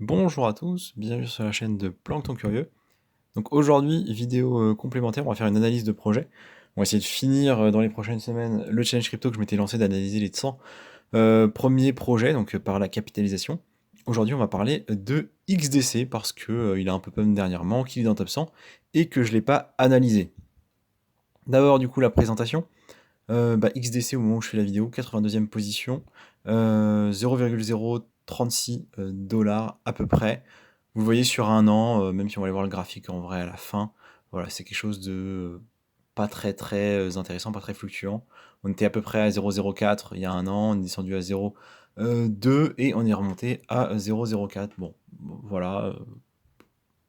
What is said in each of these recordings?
Bonjour à tous, bienvenue sur la chaîne de Plancton Curieux. Donc aujourd'hui, vidéo complémentaire, on va faire une analyse de projet. On va essayer de finir dans les prochaines semaines le challenge crypto que je m'étais lancé d'analyser les 100 premiers projets, donc par la capitalisation. Aujourd'hui, on va parler de XDC parce que il a un peu pump dernièrement, qu'il est dans le top 100 et que je ne l'ai pas analysé. D'abord, du coup, la présentation. XDC au moment où je fais la vidéo, 82e position, 0,036 dollars à peu près. Vous le voyez sur un an, même si on va aller voir le graphique en vrai à la fin, voilà, c'est quelque chose de pas très très intéressant, pas très fluctuant. On était à peu près à 0,04 il y a un an, on est descendu à 0,2 et on est remonté à 0,04. Bon, voilà,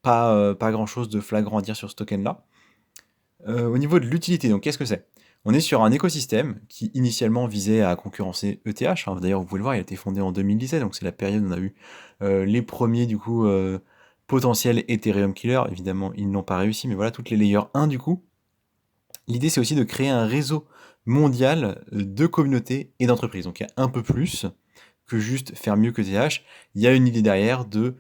pas grand chose de flagrant à dire sur ce token là. Au niveau de l'utilité, donc qu'est-ce que c'est? On est sur un écosystème qui initialement visait à concurrencer ETH, hein. D'ailleurs, vous pouvez le voir, il a été fondé en 2017, donc c'est la période où on a eu les premiers du coup potentiels Ethereum killer. Évidemment, ils n'ont pas réussi, mais voilà, toutes les layers 1 du coup. L'idée, c'est aussi de créer un réseau mondial de communautés et d'entreprises. Donc il y a un peu plus que juste faire mieux que ETH. Il y a une idée derrière de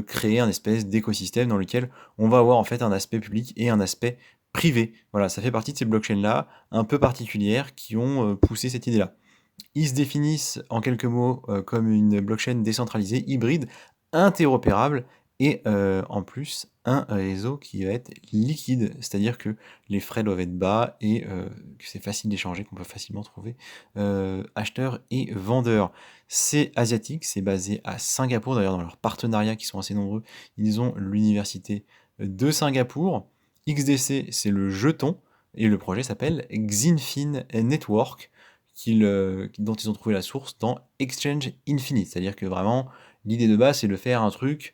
créer un espèce d'écosystème dans lequel on va avoir en fait un aspect public et un aspect privé. Voilà, ça fait partie de ces blockchains-là, un peu particulières, qui ont poussé cette idée-là. Ils se définissent en quelques mots comme une blockchain décentralisée, hybride, interopérable et en plus un réseau qui va être liquide, c'est-à-dire que les frais doivent être bas et que c'est facile d'échanger, qu'on peut facilement trouver acheteurs et vendeurs. C'est asiatique, c'est basé à Singapour, d'ailleurs dans leurs partenariats qui sont assez nombreux, ils ont l'université de Singapour. XDC, c'est le jeton et le projet s'appelle Xinfin Network dont ils ont trouvé la source dans Exchange Infinite. C'est-à-dire que vraiment, l'idée de base, c'est de faire un truc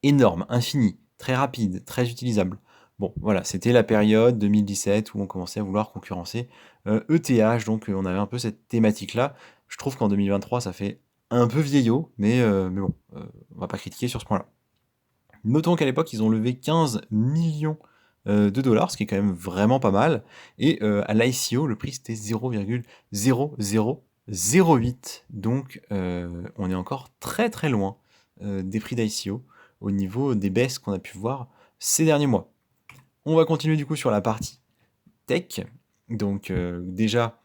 énorme, infini, très rapide, très utilisable. Bon, voilà, c'était la période 2017 où on commençait à vouloir concurrencer ETH, donc on avait un peu cette thématique-là. Je trouve qu'en 2023, ça fait un peu vieillot, mais bon, on va pas critiquer sur ce point-là. Notons qu'à l'époque, ils ont levé 15 millions de dollars, ce qui est quand même vraiment pas mal. Et à l'ICO, le prix c'était 0,0008. Donc on est encore très très loin des prix d'ICO au niveau des baisses qu'on a pu voir ces derniers mois. On va continuer du coup sur la partie tech. Donc déjà,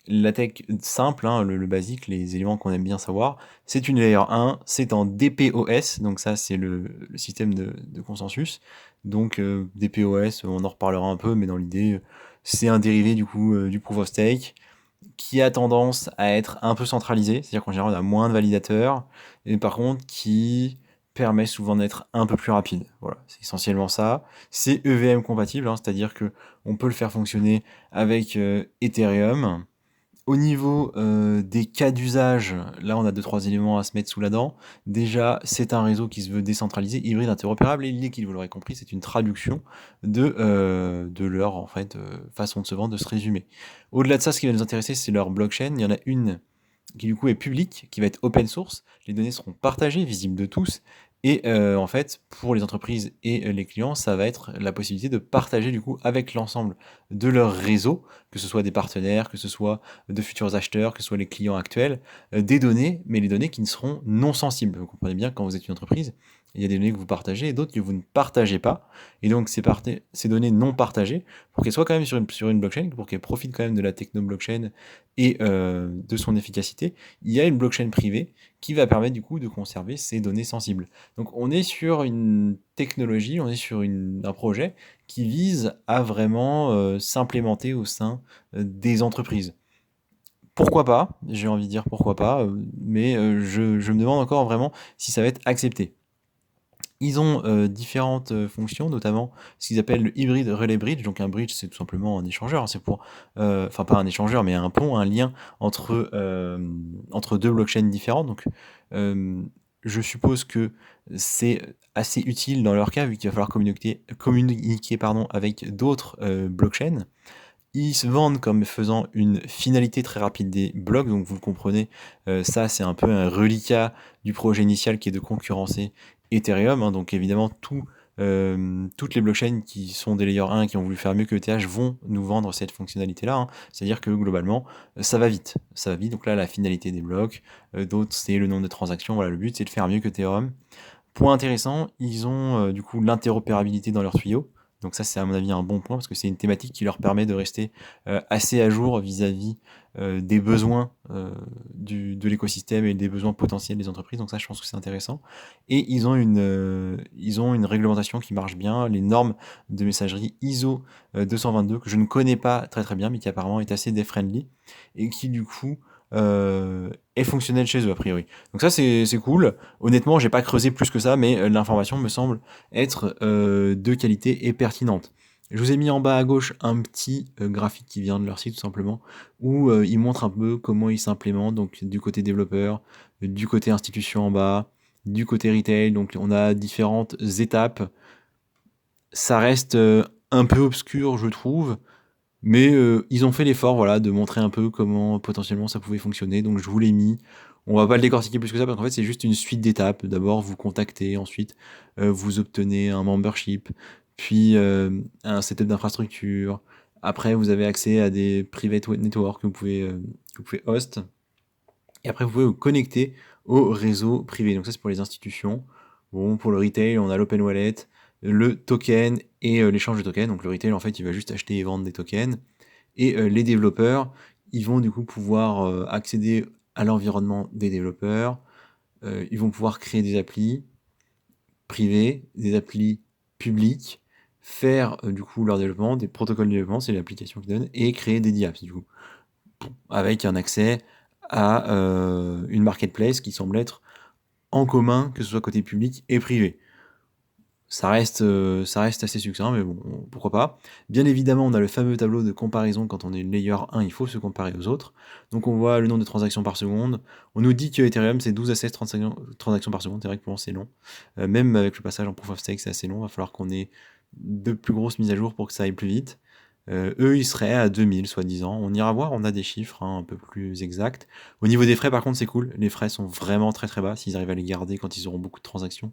la tech simple, hein, le basique, les éléments qu'on aime bien savoir, c'est une layer 1, c'est en DPoS, donc ça c'est le système de consensus. Donc DPoS, on en reparlera un peu, mais dans l'idée, c'est un dérivé du coup du proof of stake qui a tendance à être un peu centralisé, c'est-à-dire qu'en général on a moins de validateurs, et par contre qui permet souvent d'être un peu plus rapide. Voilà, c'est essentiellement ça. C'est EVM compatible, hein, c'est-à-dire que on peut le faire fonctionner avec Ethereum. Au niveau des cas d'usage, là on a deux trois éléments à se mettre sous la dent. Déjà, c'est un réseau qui se veut décentralisé, hybride, interopérable, et liquide, vous l'aurez compris, c'est une traduction de leur en fait, façon de se vendre, de se résumer. Au-delà de ça, ce qui va nous intéresser, c'est leur blockchain. Il y en a une qui du coup est publique, qui va être open source. Les données seront partagées, visibles de tous. Et en fait, pour les entreprises et les clients, ça va être la possibilité de partager du coup avec l'ensemble de leur réseau, que ce soit des partenaires, que ce soit de futurs acheteurs, que ce soit les clients actuels, des données, mais les données qui ne seront non sensibles. Vous comprenez bien, quand vous êtes une entreprise, il y a des données que vous partagez et d'autres que vous ne partagez pas. Et donc ces données non partagées, pour qu'elles soient quand même sur une blockchain, pour qu'elles profitent quand même de la techno blockchain et de son efficacité, il y a une blockchain privée qui va permettre du coup de conserver ces données sensibles. Donc on est sur une technologie, on est sur un projet qui vise à vraiment s'implémenter au sein des entreprises. Pourquoi pas? J'ai envie de dire pourquoi pas, mais je me demande encore vraiment si ça va être accepté. Ils ont différentes fonctions, notamment ce qu'ils appellent le Hybrid Relay Bridge. Donc un bridge, c'est tout simplement un échangeur, hein. C'est pour, enfin pas un échangeur, mais un pont, un lien entre deux blockchains différentes. Donc euh, je suppose que c'est assez utile dans leur cas, vu qu'il va falloir communiquer pardon, avec d'autres blockchains. Ils se vendent comme faisant une finalité très rapide des blocs, donc vous le comprenez, ça c'est un peu un reliquat du projet initial qui est de concurrencer Ethereum, hein. Donc évidemment tout toutes les blockchains qui sont des layer 1 qui ont voulu faire mieux que ETH vont nous vendre cette fonctionnalité-là, hein. C'est-à-dire que globalement, ça va vite. Ça va vite, donc là, la finalité des blocs, d'autres, c'est le nombre de transactions. Voilà, le but, c'est de faire mieux que Ethereum. Point intéressant, ils ont du coup l'interopérabilité dans leur tuyau. Donc ça, c'est à mon avis un bon point parce que c'est une thématique qui leur permet de rester assez à jour vis-à-vis des besoins de l'écosystème et des besoins potentiels des entreprises. Donc ça, je pense que c'est intéressant. Et ils ont une réglementation qui marche bien, les normes de messagerie ISO 222 que je ne connais pas très très bien, mais qui apparemment est assez dev-friendly et qui du coup est fonctionnelle chez eux a priori. Donc ça, c'est cool. Honnêtement, j'ai pas creusé plus que ça, mais l'information me semble être de qualité et pertinente. Je vous ai mis en bas à gauche un petit graphique qui vient de leur site tout simplement, où ils montrent un peu comment ils s'implémentent, donc du côté développeur, du côté institution en bas, du côté retail, donc on a différentes étapes. Ça reste un peu obscur, je trouve, mais ils ont fait l'effort, voilà, de montrer un peu comment potentiellement ça pouvait fonctionner, donc je vous l'ai mis. On va pas le décortiquer plus que ça, parce qu'en fait, c'est juste une suite d'étapes. D'abord, vous contactez, ensuite, vous obtenez un membership, puis un setup d'infrastructure. Après, vous avez accès à des private networks que vous pouvez host. Et après, vous pouvez vous connecter au réseau privé. Donc ça, c'est pour les institutions. Bon, pour le retail, on a l'open wallet, le token et l'échange de tokens. Donc le retail, en fait, il va juste acheter et vendre des tokens. Et les développeurs, ils vont du coup pouvoir accéder à l'environnement des développeurs. Ils vont pouvoir créer des applis privées, des applis publiques, faire du coup leur développement, des protocoles de développement, c'est l'application qui donne, et créer des DApps du coup, avec un accès à une marketplace qui semble être en commun, que ce soit côté public et privé. Ça reste assez succinct, mais bon, pourquoi pas. Bien évidemment, on a le fameux tableau de comparaison quand on est layer 1, il faut se comparer aux autres. Donc on voit le nombre de transactions par seconde. On nous dit que Ethereum, c'est 12 à 16 transactions par seconde, c'est vrai que pour moi c'est long. Même avec le passage en Proof of Stake, c'est assez long, il va falloir qu'on ait de plus grosses mises à jour pour que ça aille plus vite. Eux, ils seraient à 2000, soi-disant. On ira voir, on a des chiffres un peu plus exacts. Au niveau des frais, par contre, c'est cool. Les frais sont vraiment très très bas. S'ils arrivent à les garder quand ils auront beaucoup de transactions,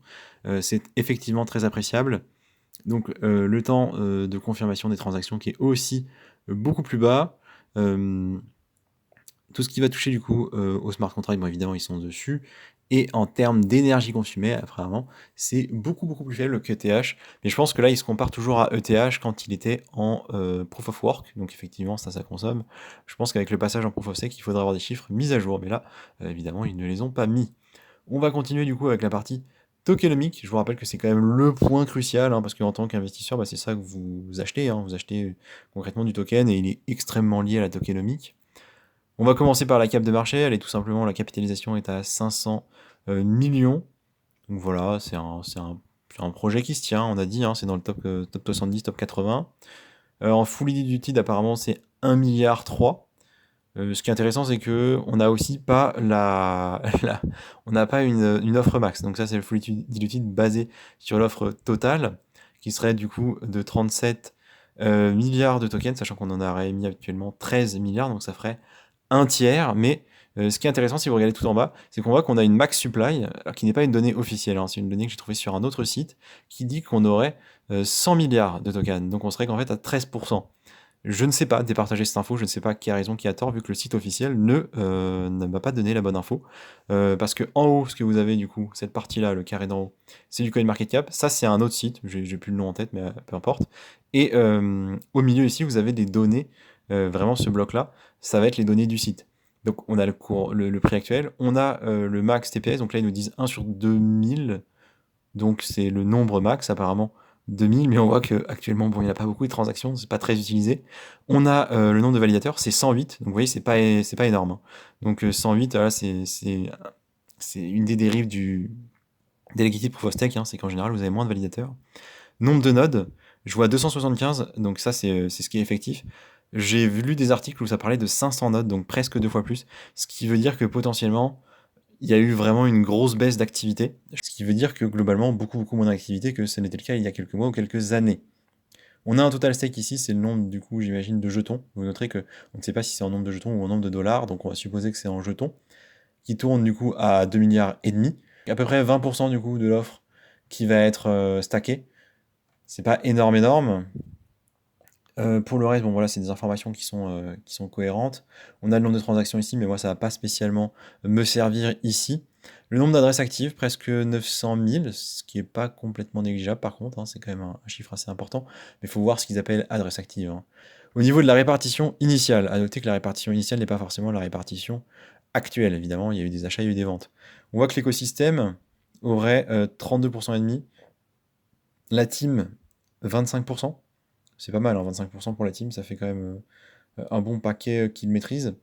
c'est effectivement très appréciable. Donc, le temps de confirmation des transactions qui est aussi beaucoup plus bas. Tout ce qui va toucher du coup au smart contract, bon, évidemment, ils sont dessus. Et en termes d'énergie consumée, apparemment, c'est beaucoup beaucoup plus faible que ETH. Mais je pense que là, il se compare toujours à ETH quand il était en Proof of Work. Donc effectivement, ça consomme. Je pense qu'avec le passage en Proof of Stake, il faudra avoir des chiffres mis à jour. Mais là, évidemment, ils ne les ont pas mis. On va continuer du coup avec la partie tokenomique. Je vous rappelle que c'est quand même le point crucial, hein, parce qu'en tant qu'investisseur, bah, c'est ça que vous achetez. Hein. Vous achetez concrètement du token et il est extrêmement lié à la tokenomique. On va commencer par la cap de marché, elle est tout simplement, la capitalisation est à 500 millions. Donc voilà, c'est un projet qui se tient, on a dit, hein, c'est dans le top 70, top 80. En fully diluted, apparemment, c'est 1,3 milliard. Ce qui est intéressant, c'est que on n'a aussi pas on n'a pas une offre max. Donc ça, c'est le fully diluted basé sur l'offre totale, qui serait du coup de 37 milliards de tokens, sachant qu'on en aurait mis actuellement 13 milliards, donc ça ferait un tiers, mais ce qui est intéressant, si vous regardez tout en bas, c'est qu'on voit qu'on a une max supply, alors qui n'est pas une donnée officielle, hein, c'est une donnée que j'ai trouvée sur un autre site, qui dit qu'on aurait 100 milliards de tokens, donc on serait qu'en fait à 13%. Je ne sais pas départager cette info, je ne sais pas qui a raison, qui a tort, vu que le site officiel ne m'a pas donné la bonne info. Parce que en haut, ce que vous avez du coup, cette partie-là, le carré d'en haut, c'est du CoinMarketCap. Ça, c'est un autre site, j'ai plus le nom en tête, mais peu importe. Et au milieu ici, vous avez des données, vraiment ce bloc-là, ça va être les données du site. Donc on a le cours, le prix actuel, on a le max TPS, donc là ils nous disent 1 sur 2000, donc c'est le nombre max apparemment 2000, mais on voit qu'actuellement, bon, il n'y a pas beaucoup de transactions, c'est pas très utilisé. On a le nombre de validateurs, c'est 108, donc vous voyez, c'est pas énorme. Hein. Donc 108, voilà, c'est une des dérives des liquidités Proof of Stake, hein, c'est qu'en général, vous avez moins de validateurs. Nombre de nodes, je vois 275, donc ça, c'est ce qui est effectif. J'ai lu des articles où ça parlait de 500 nodes, donc presque 2 fois plus, ce qui veut dire que potentiellement, il y a eu vraiment une grosse baisse d'activité, ce qui veut dire que globalement, beaucoup, beaucoup moins d'activité que ce n'était le cas il y a quelques mois ou quelques années. On a un total stake ici, c'est le nombre, du coup, j'imagine, de jetons. Vous noterez que on ne sait pas si c'est en nombre de jetons ou en nombre de dollars, donc on va supposer que c'est en jetons, qui tourne du coup à 2 milliards et demi. À peu près 20% du coup de l'offre qui va être stackée. C'est pas énorme, énorme. Pour le reste, bon voilà, c'est des informations qui sont cohérentes. On a le nombre de transactions ici, mais moi ça va pas spécialement me servir ici. Le nombre d'adresses actives, presque 900 000, ce qui est pas complètement négligeable par contre, hein, c'est quand même un chiffre assez important, mais il faut voir ce qu'ils appellent adresse active, hein. Au niveau de la répartition initiale, à noter que la répartition initiale n'est pas forcément la répartition actuelle, évidemment, il y a eu des achats, il y a eu des ventes. On voit que l'écosystème aurait 32% et demi, la team 25%. C'est pas mal, hein, 25% pour la team, ça fait quand même un bon paquet qu'ils maîtrisent.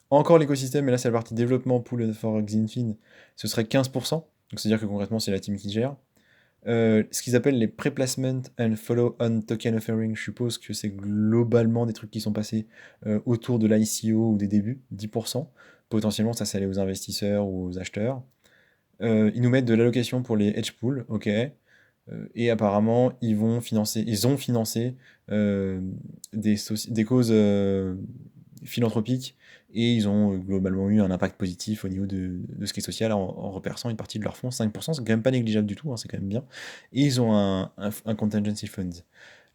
Encore l'écosystème, et là c'est la partie développement pool for Xinfin, ce serait 15%. Donc c'est-à-dire que concrètement c'est la team qui gère. Ce qu'ils appellent les pre-placement and follow-on token offering, je suppose que c'est globalement des trucs qui sont passés autour de l'ICO ou des débuts, 10%. Potentiellement ça c'est aller aux investisseurs ou aux acheteurs. Ils nous mettent de l'allocation pour les hedge pools, ok. Et apparemment, ils ont financé des causes philanthropiques et ils ont globalement eu un impact positif au niveau de ce qui est social en reperçant une partie de leurs fonds. 5%, c'est quand même pas négligeable du tout, hein, c'est quand même bien. Et ils ont un contingency fund.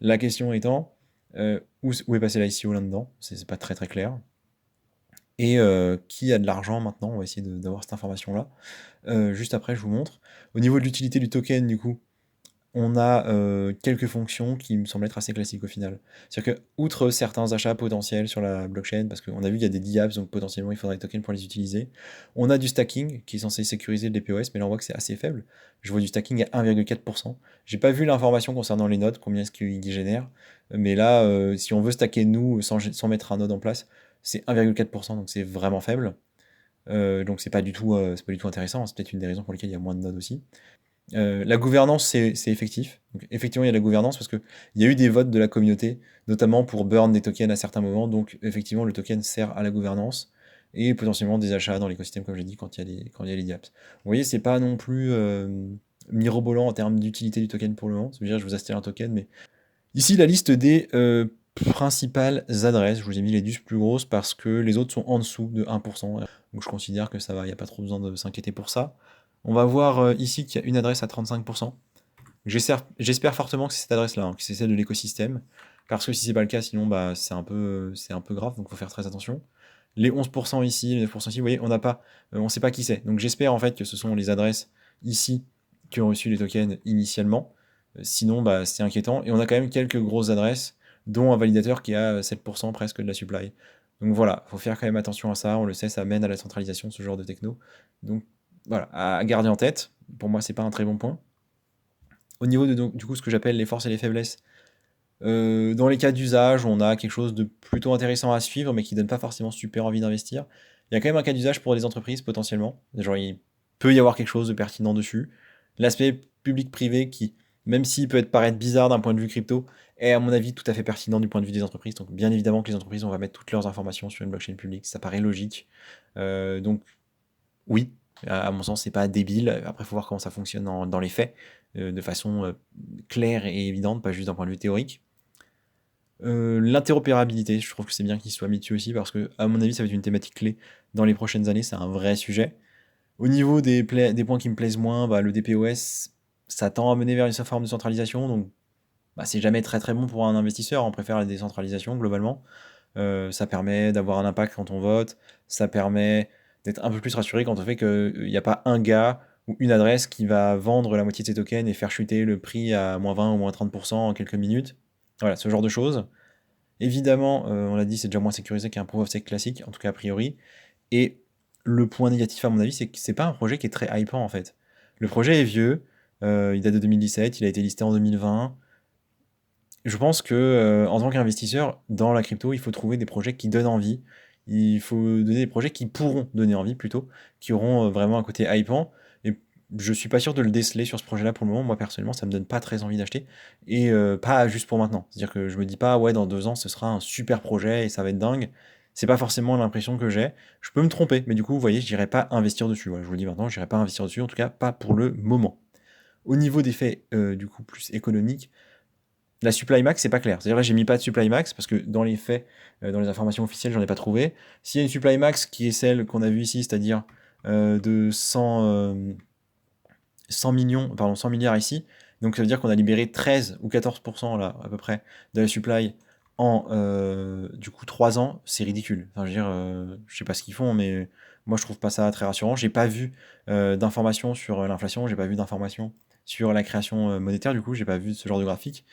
La question étant, où est passé l'ICO là-dedans? C'est pas très très clair. Et qui a de l'argent maintenant? On va essayer d'avoir cette information-là. Juste après, je vous montre. Au niveau de l'utilité du token, du coup, on a quelques fonctions qui me semblent être assez classiques au final. C'est-à-dire que, outre certains achats potentiels sur la blockchain, parce qu'on a vu il y a des DApps, donc potentiellement il faudrait des tokens pour les utiliser, on a du stacking qui est censé sécuriser le DPoS, mais là on voit que c'est assez faible. Je vois du stacking à 1,4%. J'ai pas vu l'information concernant les nodes, combien est-ce qu'ils génèrent, mais là, si on veut stacker nous sans mettre un node en place, c'est 1,4%, donc c'est vraiment faible. Donc c'est pas du tout intéressant, c'est peut-être une des raisons pour lesquelles il y a moins de nodes aussi. La gouvernance, c'est effectif. Donc, effectivement, il y a la gouvernance parce qu'il y a eu des votes de la communauté, notamment pour burn des tokens à certains moments. Donc, effectivement, le token sert à la gouvernance et potentiellement des achats dans l'écosystème, comme j'ai dit, quand il y a les DApps. Vous voyez, c'est pas non plus mirobolant en termes d'utilité du token pour le moment. Ça veut dire que je vous installe un token, mais ici, la liste des principales adresses. Je vous ai mis les 10 plus grosses parce que les autres sont en dessous de 1%. Donc, je considère que ça va, il n'y a pas trop besoin de s'inquiéter pour ça. On va voir ici qu'il y a une adresse à 35%. J'espère fortement que c'est cette adresse-là, hein, que c'est celle de l'écosystème. Parce que si c'est pas le cas, sinon bah, c'est un peu grave, donc il faut faire très attention. Les 11% ici, les 9% ici, vous voyez, on sait pas qui c'est. Donc j'espère en fait que ce sont les adresses ici qui ont reçu les tokens initialement. Sinon, bah, c'est inquiétant. Et on a quand même quelques grosses adresses, dont un validateur qui a 7% presque de la supply. Donc voilà, il faut faire quand même attention à ça. On le sait, ça mène à la centralisation, ce genre de techno. Donc voilà, à garder en tête. Pour moi, c'est pas un très bon point. Au niveau de du coup ce que j'appelle les forces et les faiblesses, dans les cas d'usage, on a quelque chose de plutôt intéressant à suivre, mais qui donne pas forcément super envie d'investir. Il y a quand même un cas d'usage pour des entreprises potentiellement. Genre, il peut y avoir quelque chose de pertinent dessus. L'aspect public-privé qui, même s'il peut paraître bizarre d'un point de vue crypto, est à mon avis tout à fait pertinent du point de vue des entreprises. Donc bien évidemment que les entreprises, on va mettre toutes leurs informations sur une blockchain publique, ça paraît logique. Donc oui, à mon sens, c'est pas débile. Après, il faut voir comment ça fonctionne dans les faits, de façon claire et évidente, pas juste d'un point de vue théorique. L'interopérabilité, je trouve que c'est bien qu'il soit mis dessus aussi, parce que, à mon avis, ça va être une thématique clé dans les prochaines années, c'est un vrai sujet. Au niveau des points qui me plaisent moins, bah, le DPoS, ça tend à mener vers une forme de centralisation, donc bah, c'est jamais très très bon pour un investisseur, on préfère la décentralisation globalement. Ça permet d'avoir un impact quand on vote, ça permet d'être un peu plus rassuré quand on fait qu'il n'y a pas un gars ou une adresse qui va vendre la moitié de ses tokens et faire chuter le prix à moins 20 ou moins 30% en quelques minutes. Voilà, ce genre de choses. Évidemment, on l'a dit, c'est déjà moins sécurisé qu'un proof of stake classique, en tout cas a priori. Et le point négatif, à mon avis, c'est que c'est pas un projet qui est très hypant en fait. Le projet est vieux, il date de 2017, il a été listé en 2020. Je pense que en tant qu'investisseur dans la crypto, il faut trouver des projets qui donnent envie. Il faut donner des projets qui pourront donner envie plutôt, qui auront vraiment un côté hypant. Et je suis pas sûr de le déceler sur ce projet-là pour le moment. Moi personnellement, ça me donne pas très envie d'acheter et pas juste pour maintenant. C'est-à-dire que je me dis pas ouais dans 2 ans ce sera un super projet et ça va être dingue. C'est pas forcément l'impression que j'ai. Je peux me tromper, mais du coup, vous voyez, je n'irai pas investir dessus. Voilà, je vous le dis maintenant, je n'irai pas investir dessus, en tout cas pas pour le moment. Au niveau des faits, du coup, plus économiques, la supply max, c'est pas clair. C'est-à-dire là, j'ai mis pas de supply max parce que dans les faits, dans les informations officielles, j'en ai pas trouvé. S'il y a une supply max qui est celle qu'on a vue ici, c'est-à-dire de 100 millions, pardon, 100 milliards ici, Donc ça veut dire qu'on a libéré 13 ou 14% là, à peu près, de la supply en du coup 3 ans, c'est ridicule. Enfin, je veux dire, je sais pas ce qu'ils font, mais moi je trouve pas ça très rassurant. J'ai pas vu d'informations sur l'inflation, j'ai pas vu d'informations sur la création monétaire, du coup, j'ai pas vu ce genre de graphique.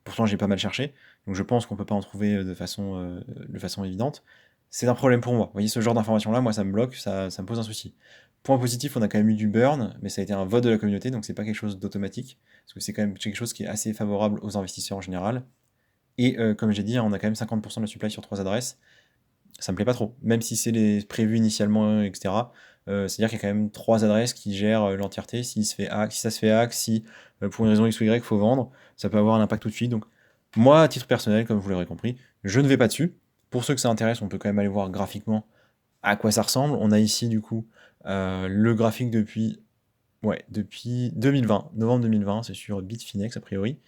Pourtant, j'ai pas mal cherché, donc je pense qu'on peut pas en trouver de façon évidente. C'est un problème pour moi. Vous voyez, ce genre d'information-là, moi, ça me bloque, ça me pose un souci. Point positif, on a quand même eu du burn, mais ça a été un vote de la communauté, donc c'est pas quelque chose d'automatique, parce que c'est quand même quelque chose qui est assez favorable aux investisseurs en général. Et comme j'ai dit, hein, on a quand même 50% de la supply sur 3 adresses. Ça me plaît pas trop, même si c'est les prévus initialement, etc. C'est-à-dire qu'il y a quand même 3 adresses qui gèrent l'entièreté. Si ça se fait hack, si pour une raison X ou Y, il faut vendre, ça peut avoir un impact tout de suite. Donc, moi, à titre personnel, comme vous l'aurez compris, je ne vais pas dessus. Pour ceux que ça intéresse, on peut quand même aller voir graphiquement à quoi ça ressemble. On a ici, du coup, le graphique depuis 2020, novembre 2020, c'est sur Bitfinex a priori.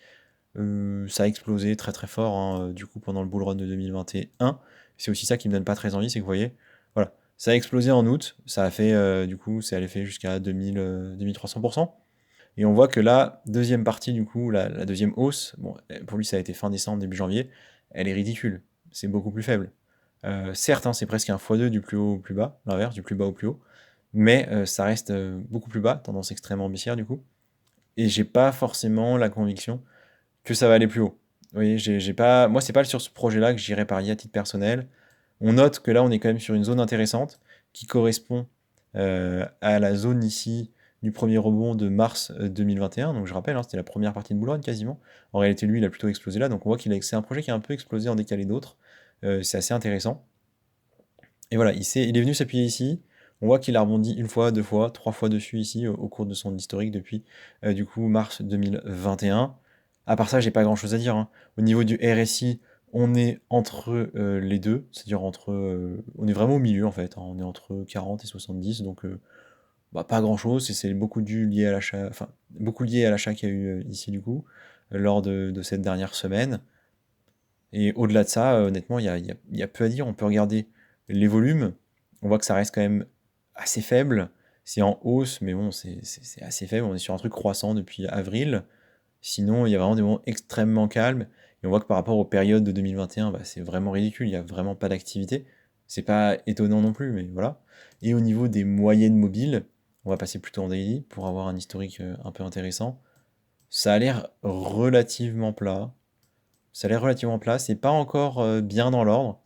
Ça a explosé très très fort, hein, du coup, pendant le bull run de 2021. C'est aussi ça qui me donne pas très envie, c'est que vous voyez, voilà, ça a explosé en août, ça a fait, du coup, c'est allé fait jusqu'à 2300%. Et on voit que la deuxième partie, du coup, la deuxième hausse, bon, pour lui, ça a été fin décembre, début janvier, elle est ridicule. C'est beaucoup plus faible. Certes, hein, c'est presque un x2 du plus haut au plus bas, l'inverse, du plus bas au plus haut, mais ça reste beaucoup plus bas, tendance extrêmement baissière, du coup. Et j'ai pas forcément la conviction que ça va aller plus haut. Vous voyez, j'ai pas, moi, c'est pas sur ce projet-là que j'irai parier à titre personnel. On note que là, on est quand même sur une zone intéressante qui correspond à la zone ici du premier rebond de mars 2021. Donc je rappelle, hein, c'était la première partie de bull run quasiment. En réalité, lui, il a plutôt explosé là. Donc on voit c'est un projet qui a un peu explosé en décalé d'autres. C'est assez intéressant. Et voilà, il est venu s'appuyer ici. On voit qu'il a rebondi une fois, deux fois, trois fois dessus ici au cours de son historique depuis du coup mars 2021. À part ça, j'ai pas grand chose à dire, hein. Au niveau du RSI, on est entre les deux, c'est-à-dire on est vraiment au milieu en fait, hein. On est entre 40 et 70, donc bah, pas grand chose. C'est beaucoup lié à l'achat, enfin beaucoup lié à l'achat qu'il y a eu ici du coup lors de cette dernière semaine. Et au-delà de ça, honnêtement, il y a peu à dire. On peut regarder les volumes. On voit que ça reste quand même assez faible. C'est en hausse, mais bon, c'est assez faible. On est sur un truc croissant depuis avril. Sinon, il y a vraiment des moments extrêmement calmes. Et on voit que par rapport aux périodes de 2021, bah, c'est vraiment ridicule. Il n'y a vraiment pas d'activité. C'est pas étonnant non plus, mais voilà. Et au niveau des moyennes mobiles, on va passer plutôt en daily pour avoir un historique un peu intéressant. Ça a l'air relativement plat. Ça a l'air relativement plat, c'est pas encore bien dans l'ordre.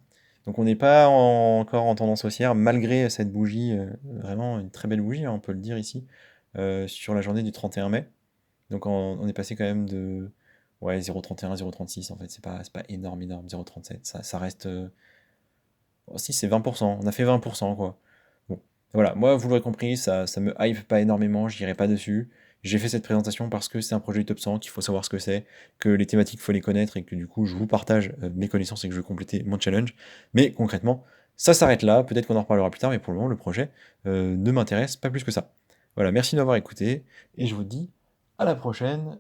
Donc on n'est pas encore en tendance haussière, malgré cette bougie, vraiment une très belle bougie, hein, on peut le dire ici, sur la journée du 31 mai. Donc on est passé quand même de ouais, 0,31, 0,36 en fait, c'est pas énorme, énorme, 0,37. Ça reste. Oh, si, c'est 20%, on a fait 20%, quoi. Bon, voilà, moi, vous l'aurez compris, ça me hype pas énormément, j'irai pas dessus. J'ai fait cette présentation parce que c'est un projet top 100, qu'il faut savoir ce que c'est, que les thématiques, il faut les connaître et que du coup, je vous partage mes connaissances et que je veux compléter mon challenge. Mais concrètement, ça s'arrête là, peut-être qu'on en reparlera plus tard, mais pour le moment, le projet ne m'intéresse pas plus que ça. Voilà, merci de m'avoir écouté et je vous dis à la prochaine.